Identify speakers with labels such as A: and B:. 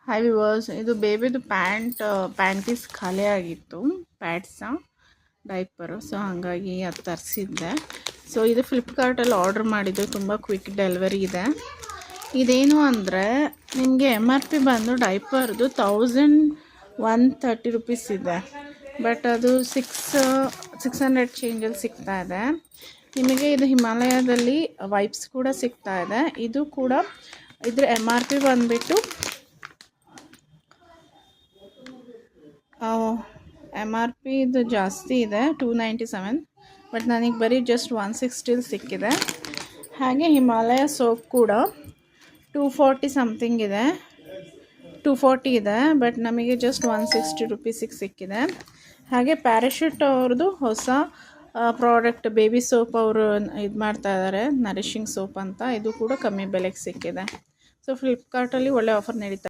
A: Hi viewers, ಇದು ಬೇಬಿದು panties ಖಾಲಿ ಆಗಿತ್ತು. ಪ್ಯಾಡ್ಸ ಡೈಪರು, ಸೊ ಹಾಗಾಗಿ ಅದು ತರಿಸಿದ್ದೆ. ಸೊ ಇದು ಫ್ಲಿಪ್ಕಾರ್ಟಲ್ಲಿ ಆರ್ಡ್ರ್ ಮಾಡಿದ್ದು, ತುಂಬ ಕ್ವಿಕ್ ಡೆಲಿವರಿ ಇದೆ. ಇದೇನು ಅಂದರೆ ನಿಮಗೆ MRP ಬಂದು ಡೈಪರ್ದು 1130 ರುಪೀಸ್ ಇದೆ. ಬಟ್ ಅದು 600 ಚೇಂಜಲ್ಲಿ ಸಿಗ್ತಾ ಇದೆ. ನಿಮಗೆ ಇದು ಹಿಮಾಲಯದಲ್ಲಿ ವೈಪ್ಸ್ ಕೂಡ ಸಿಗ್ತಾ ಇದೆ. ಇದು ಕೂಡ ಇದ್ರ MRP ಬಂದುಬಿಟ್ಟು MRP ಇದು ಜಾಸ್ತಿ ಇದೆ, 297. ಬಟ್ ನನಗೆ ಬರೀ ಜಸ್ಟ್ 160 ಸಿಕ್ಕಿದೆ. ಹಾಗೆ ಹಿಮಾಲಯ ಸೋಪ್ ಕೂಡ 240 ಸಮಥಿಂಗ್ ಇದೆ, 240 ಇದೆ. ಬಟ್ ನಮಗೆ ಜಸ್ಟ್ 160 ರುಪೀಸಿಗೆ ಸಿಕ್ಕಿದೆ. ಹಾಗೆ ಪ್ಯಾರಾಶೂಟ್ ಅವ್ರದ್ದು ಹೊಸ ಪ್ರಾಡಕ್ಟ್ ಬೇಬಿ ಸೋಪ್ ಅವರು ಇದು ಮಾಡ್ತಾ ಇದ್ದಾರೆ, ನರಿಶಿಂಗ್ ಸೋಪ್ ಅಂತ. ಇದು ಕೂಡ ಕಮ್ಮಿ ಬೆಲೆಗೆ ಸಿಕ್ಕಿದೆ. ಸೊ ಫ್ಲಿಪ್ಕಾರ್ಟಲ್ಲಿ ಒಳ್ಳೆ ಆಫರ್ ನಡೀತಾ